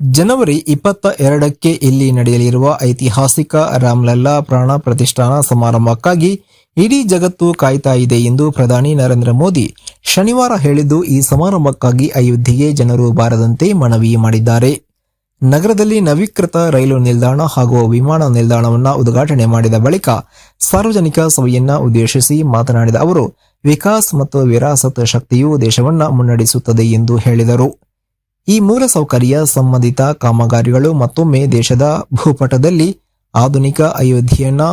ಜನವರಿ 22ಕ್ಕೆ ಇಲ್ಲಿ ನಡೆಯಲಿರುವ ಐತಿಹಾಸಿಕ ರಾಮ್ಲಲ್ಲಾ ಪ್ರಾಣ ಪ್ರತಿಷ್ಠಾನ ಸಮಾರಂಭಕ್ಕಾಗಿ ಇಡೀ ಜಗತ್ತು ಕಾಯ್ತಾ ಇದೆ ಎಂದು ಪ್ರಧಾನಿ ನರೇಂದ್ರ ಮೋದಿ ಶನಿವಾರ ಹೇಳಿದ್ದು, ಈ ಸಮಾರಂಭಕ್ಕಾಗಿ ಅಯೋಧ್ಯೆಗೆ ಜನರು ಬಾರದಂತೆ ಮನವಿ ಮಾಡಿದ್ದಾರೆ. ನಗರದಲ್ಲಿ ನವೀಕೃತ ರೈಲು ನಿಲ್ದಾಣ ಹಾಗೂ ವಿಮಾನ ನಿಲ್ದಾಣವನ್ನು ಉದ್ಘಾಟನೆ ಮಾಡಿದ ಬಳಿಕ ಸಾರ್ವಜನಿಕ ಸಭೆಯನ್ನ ಉದ್ದೇಶಿಸಿ ಮಾತನಾಡಿದ ಅವರು, ವಿಕಾಸ್ ಮತ್ತು ವಿರಾಸತ್ ಶಕ್ತಿಯು ದೇಶವನ್ನ ಮುನ್ನಡೆಸುತ್ತದೆ ಎಂದು ಹೇಳಿದರು. ಈ ಮೂಲಸೌಕರ್ಯ ಸಂಬಂಧಿತ ಕಾಮಗಾರಿಗಳು ಮತ್ತೊಮ್ಮೆ ದೇಶದ ಭೂಪಟದಲ್ಲಿ ಆಧುನಿಕ ಅಯೋಧ್ಯೆಯನ್ನ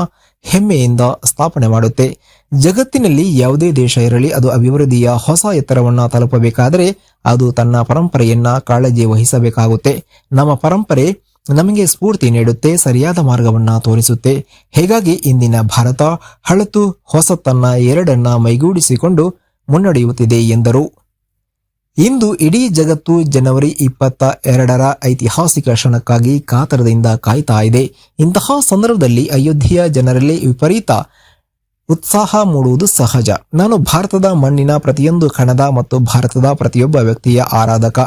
ಹೆಮ್ಮೆಯಿಂದ ಸ್ಥಾಪನೆ ಮಾಡುತ್ತೆ. ಜಗತ್ತಿನಲ್ಲಿ ಯಾವುದೇ ದೇಶ ಇರಲಿ, ಅದು ಅಭಿವೃದ್ಧಿಯ ಹೊಸ ಎತ್ತರವನ್ನ ತಲುಪಬೇಕಾದರೆ ಅದು ತನ್ನ ಪರಂಪರೆಯನ್ನ ಕಾಳಜಿ ವಹಿಸಬೇಕಾಗುತ್ತೆ. ನಮ್ಮ ಪರಂಪರೆ ನಮಗೆ ಸ್ಫೂರ್ತಿ ನೀಡುತ್ತೆ, ಸರಿಯಾದ ಮಾರ್ಗವನ್ನ ತೋರಿಸುತ್ತೆ. ಹೀಗಾಗಿ ಇಂದಿನ ಭಾರತ ಹಳತು ಹೊಸತನ್ನ ಎರಡನ್ನ ಮೈಗೂಡಿಸಿಕೊಂಡು ಮುನ್ನಡೆಯುತ್ತಿದೆ ಎಂದರು. ಇಂದು ಇಡೀ ಜಗತ್ತು ಜನವರಿ 22ರ ಐತಿಹಾಸಿಕ ಕ್ಷಣಕ್ಕಾಗಿ ಕಾತರದಿಂದ ಕಾಯ್ತಾ ಇದೆ. ಇಂತಹ ಸಂದರ್ಭದಲ್ಲಿ ಅಯೋಧ್ಯೆಯ ಜನರಲ್ಲಿ ವಿಪರೀತ ಉತ್ಸಾಹ ಮೂಡುವುದು ಸಹಜ. ನಾನು ಭಾರತದ ಮಣ್ಣಿನ ಪ್ರತಿಯೊಂದು ಕಣದ ಮತ್ತು ಭಾರತದ ಪ್ರತಿಯೊಬ್ಬ ವ್ಯಕ್ತಿಯ ಆರಾಧಕ.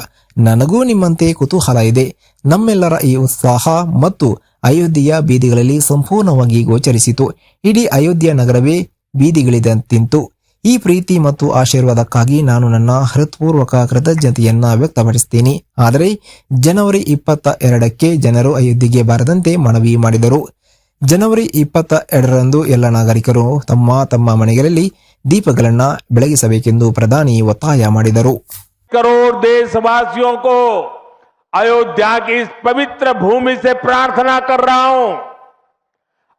ನನಗೂ ನಿಮ್ಮಂತೆ ಕುತೂಹಲ ಇದೆ. ನಮ್ಮೆಲ್ಲರ ಈ ಉತ್ಸಾಹ ಮತ್ತು ಅಯೋಧ್ಯೆಯ ಬೀದಿಗಳಲ್ಲಿ ಸಂಪೂರ್ಣವಾಗಿ ಗೋಚರಿಸಿತು. ಇಡೀ ಅಯೋಧ್ಯ ನಗರವೇ ಬೀದಿಗಿಳಿದಂತಿತ್ತು. ಈ ಪ್ರೀತಿ ಮತ್ತು ಆಶೀರ್ವಾದಕ್ಕಾಗಿ ನಾನು ನನ್ನ ಹೃತ್ಪೂರ್ವಕ ಕೃತಜ್ಞತೆಯನ್ನ ವ್ಯಕ್ತಪಡಿಸುತ್ತೇನೆ. ಆದರೆ ಜನವರಿ 22ಕ್ಕೆ ಜನರು ಅಯೋಧ್ಯೆಗೆ ಬಾರದಂತೆ ಮನವಿ ಮಾಡಿದರು. ಜನವರಿ 22ರಂದು ಎಲ್ಲ ನಾಗರಿಕರು ತಮ್ಮ ತಮ್ಮ ಮನೆಗಳಲ್ಲಿ ದೀಪಗಳನ್ನ ಬೆಳಗಿಸಬೇಕೆಂದು ಪ್ರಧಾನಿ ಒತ್ತಾಯ ಮಾಡಿದರು. करोड़ देशवासियों को अयोध्या की इस पवित्र भूमि से प्रार्थना कर रहा हूं,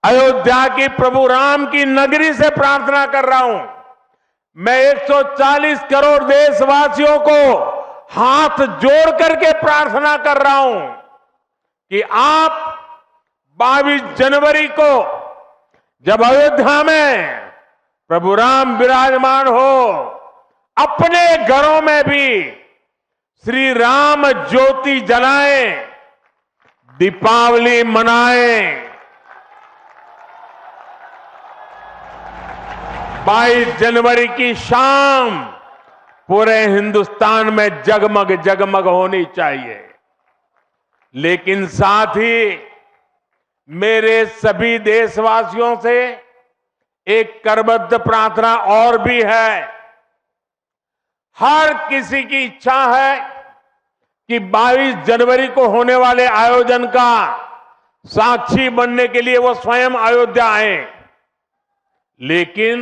अयोध्या की प्रभु राम की नगरी से प्रार्थना कर रहा हूं। मैं 140 करोड़ देशवासियों को हाथ जोड़ करके प्रार्थना कर रहा हूं कि आप 22 जनवरी को जब अयोध्या में प्रभु राम विराजमान हो, अपने घरों में भी श्री राम ज्योति जलाएं, दीपावली मनाएं। 22 जनवरी की शाम पूरे हिंदुस्तान में जगमग जगमग होनी चाहिए। लेकिन साथ ही मेरे सभी देशवासियों से एक करबद्ध प्रार्थना और भी है। हर किसी की इच्छा है कि 22 जनवरी को होने वाले आयोजन का साक्षी बनने के लिए वो स्वयं अयोध्या आए। लेकिन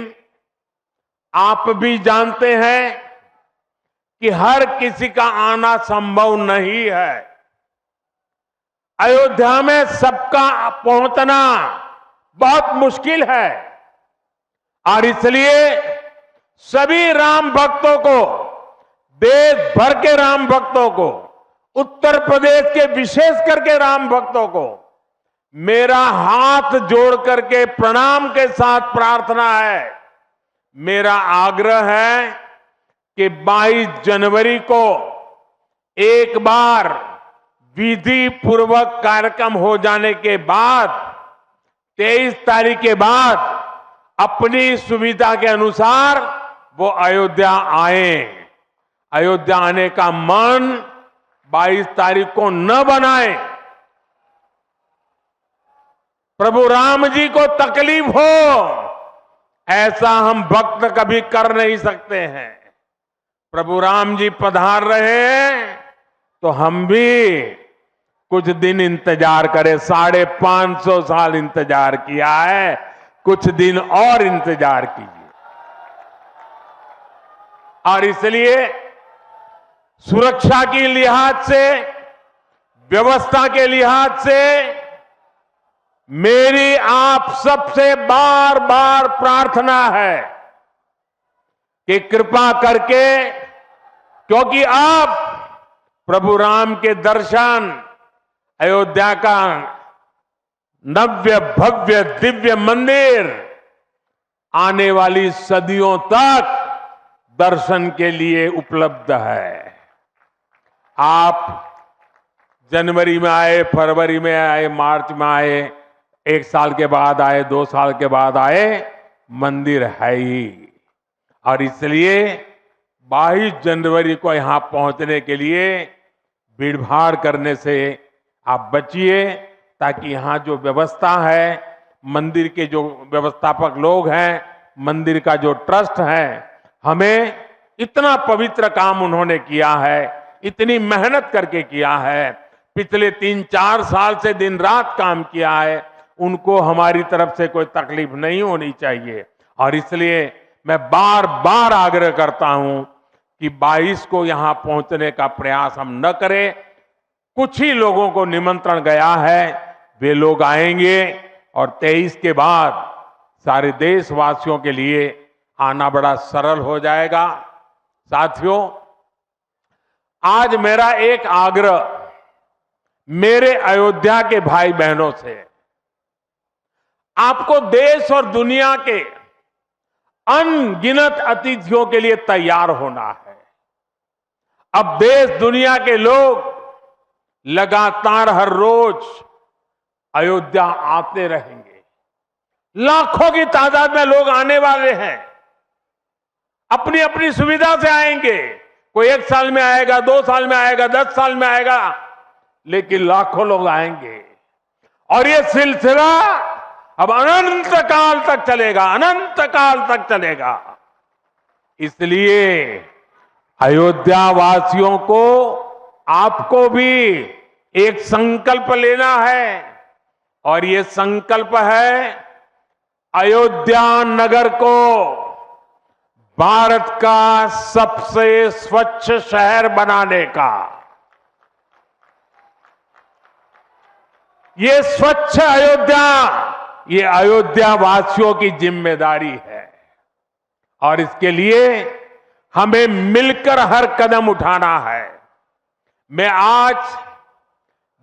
आप भी जानते हैं कि हर किसी का आना संभव नहीं है। अयोध्या में सबका पहुंचना बहुत मुश्किल है और इसलिए सभी राम भक्तों को, देश भर के राम भक्तों को, उत्तर प्रदेश के विशेष करके राम भक्तों को मेरा हाथ जोड़ करके प्रणाम के साथ प्रार्थना है, मेरा आग्रह है कि 22 जनवरी को एक बार विधि पूर्वक कार्यक्रम हो जाने के बाद 23 तारीख के बाद अपनी सुविधा के अनुसार वो अयोध्या आए। अयोध्या आने का मन 22 तारीख को न बनाए। प्रभु राम जी को तकलीफ हो ऐसा हम भक्त कभी कर नहीं सकते हैं। प्रभु राम जी पधार रहे हैं तो हम भी कुछ दिन इंतजार करें। 550 साल इंतजार किया है, कुछ दिन और इंतजार कीजिए। और इसलिए सुरक्षा के लिहाज से, व्यवस्था के लिहाज से मेरी आप सबसे बार बार प्रार्थना है कि कृपा करके, क्योंकि आप प्रभु राम के दर्शन, अयोध्या का नव्य भव्य दिव्य मंदिर आने वाली सदियों तक दर्शन के लिए उपलब्ध है। आप जनवरी में आए, फरवरी में आए, मार्च में आए, 1 साल के बाद आए, 2 साल के बाद आए, मंदिर है ही। और इसलिए 22 जनवरी को यहां पहुंचने के लिए भीड़भाड़ करने से आप बचिए, ताकि यहाँ जो व्यवस्था है, मंदिर के जो व्यवस्थापक लोग हैं, मंदिर का जो ट्रस्ट है, हमें इतना पवित्र काम उन्होंने किया है, इतनी मेहनत करके किया है, पिछले 3-4 साल से दिन रात काम किया है, उनको हमारी तरफ से कोई तकलीफ नहीं होनी चाहिए। और इसलिए मैं बार बार आग्रह करता हूं कि 22 को यहां पहुंचने का प्रयास हम न करें। कुछ ही लोगों को निमंत्रण गया है, वे लोग आएंगे और 23 के बाद सारे देशवासियों के लिए आना बड़ा सरल हो जाएगा। साथियों, आज मेरा एक आग्रह मेरे अयोध्या के भाई बहनों से, आपको देश और दुनिया के अनगिनत अतिथियों के लिए तैयार होना है। अब देश दुनिया के लोग लगातार हर रोज अयोध्या आते रहेंगे, लाखों की तादाद में लोग आने वाले हैं, अपनी अपनी सुविधा से आएंगे। कोई 1 साल में आएगा, 2 साल में आएगा, 10 साल में आएगा, लेकिन लाखों लोग आएंगे और ये सिलसिला अब अनंत काल तक चलेगा, अनंत काल तक चलेगा। इसलिए अयोध्या वासियों को, आपको भी एक संकल्प लेना है और ये संकल्प है अयोध्या नगर को भारत का सबसे स्वच्छ शहर बनाने का। ये स्वच्छ अयोध्या, ये अयोध्या वासियों की जिम्मेदारी है और इसके लिए हमें मिलकर हर कदम उठाना है। मैं आज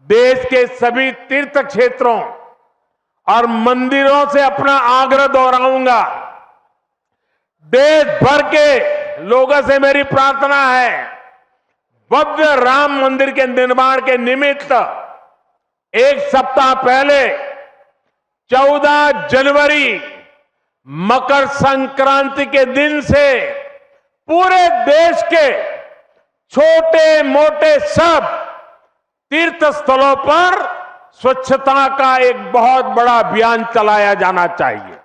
देश के सभी तीर्थ क्षेत्रों और मंदिरों से अपना आग्रह दोहराऊंगा। देश भर के लोगों से मेरी प्रार्थना है, भव्य राम मंदिर के निर्माण के निमित्त 1 सप्ताह पहले 14 जनवरी मकर संक्रांति के दिन से पूरे देश के छोटे मोटे सब तीर्थ स्थलों पर स्वच्छता का एक बहुत बड़ा अभियान चलाया जाना चाहिए।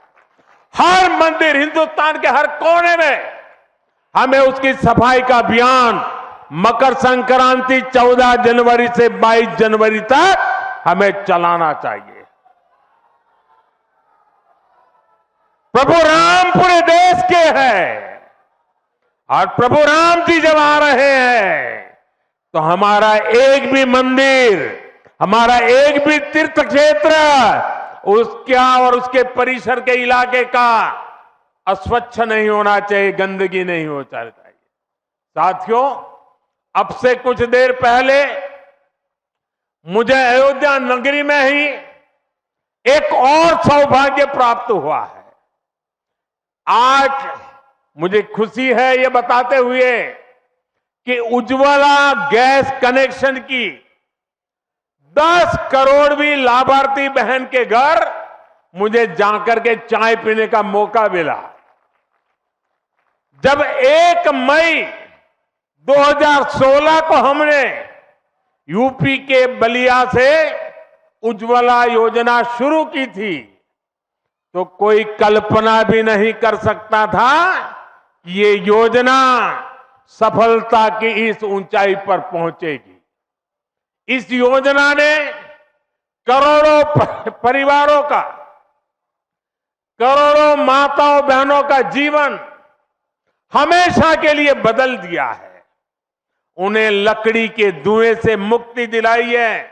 हर मंदिर, हिंदुस्तान के हर कोने में हमें उसकी सफाई का अभियान मकर संक्रांति 14 जनवरी से 22 जनवरी तक हमें चलाना चाहिए। प्रभु राम पूरे देश के हैं और प्रभु राम जी जब आ रहे हैं तो हमारा एक भी मंदिर, हमारा एक भी तीर्थ क्षेत्र उसका और उसके परिसर के इलाके का अस्वच्छ नहीं होना चाहिए, गंदगी नहीं हो चाहिए। साथियों, अब से कुछ देर पहले मुझे अयोध्या नगरी में ही एक और सौभाग्य प्राप्त हुआ है। आज मुझे खुशी है ये बताते हुए कि उज्ज्वला गैस कनेक्शन की 10 करोड़वीं लाभार्थी बहन के घर मुझे जाकर के चाय पीने का मौका मिला। जब 1 मई 2016 को हमने यूपी के बलिया से उज्ज्वला योजना शुरू की थी, तो कोई कल्पना भी नहीं कर सकता था कि ये योजना सफलता की इस ऊंचाई पर पहुंचेगी। इस योजना ने करोड़ों परिवारों का, करोड़ों माताओं बहनों का जीवन हमेशा के लिए बदल दिया है। उन्हें लकड़ी के धुएं से मुक्ति दिलाई है।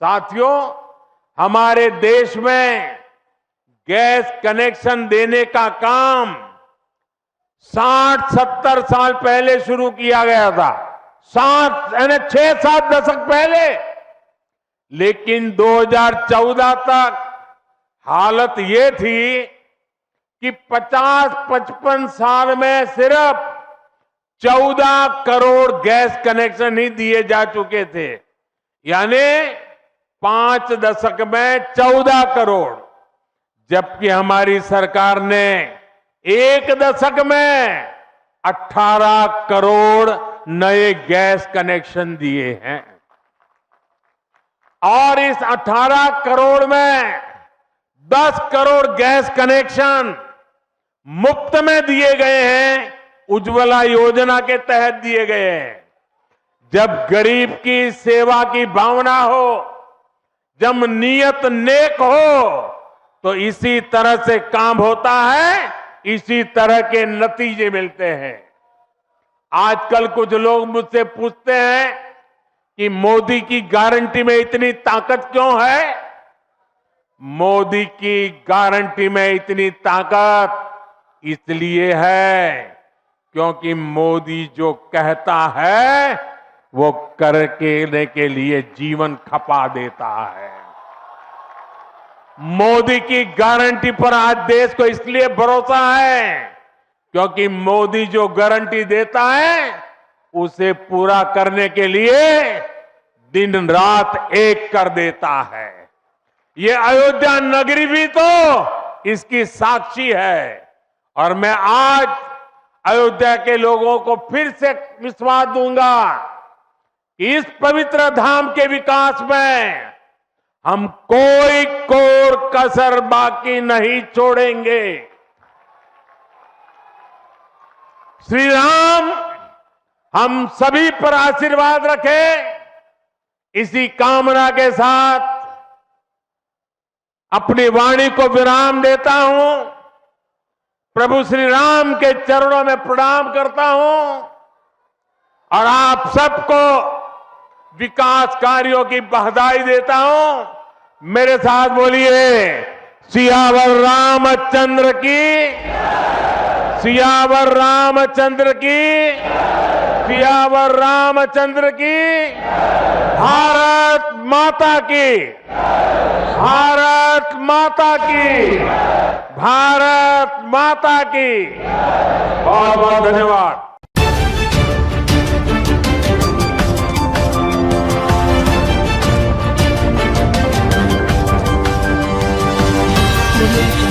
साथियों, हमारे देश में गैस कनेक्शन देने का काम 60-70 साल पहले शुरू किया गया था, 6-7 दशक पहले। लेकिन 2014 तक हालत ये थी कि 50-55 साल में सिर्फ 14 करोड़ गैस कनेक्शन ही दिए जा चुके थे, यानी 5 दशक में 14 करोड़, जबकि हमारी सरकार ने 1 दशक में 18 करोड़ नए गैस कनेक्शन दिए हैं। और इस 18 करोड़ में 10 करोड़ गैस कनेक्शन मुफ्त में दिए गए हैं, उज्ज्वला योजना के तहत दिए गए हैं। जब गरीब की सेवा की भावना हो, जब नीयत नेक हो, तो इसी तरह से काम होता है, इसी तरह के नतीजे मिलते हैं। आजकल कुछ लोग मुझसे पूछते हैं कि मोदी की गारंटी में इतनी ताकत क्यों है? मोदी की गारंटी में इतनी ताकत इसलिए है क्योंकि मोदी जो कहता है वो करने के लिए जीवन खपा देता है। मोदी की गारंटी पर आज देश को इसलिए भरोसा है क्योंकि मोदी जो गारंटी देता है उसे पूरा करने के लिए दिन रात एक कर देता है। ये अयोध्या नगरी भी तो इसकी साक्षी है। और मैं आज अयोध्या के लोगों को फिर से विश्वास दूंगा कि इस पवित्र धाम के विकास में हम कोई कोर कसर बाकी नहीं छोड़ेंगे। श्री राम हम सभी पर आशीर्वाद रखें, इसी कामना के साथ अपनी वाणी को विराम देता हूं। प्रभु श्री राम के चरणों में प्रणाम करता हूं और आप सबको विकास कार्यों की बधाई देता हूं। मेरे साथ बोलिए, सियावर रामचंद्र की, सियावर रामचंद्र की, सियावर रामचंद्र की। भारत माता की, भारत माता की, भारत माता की। बहुत बहुत धन्यवाद। Religion.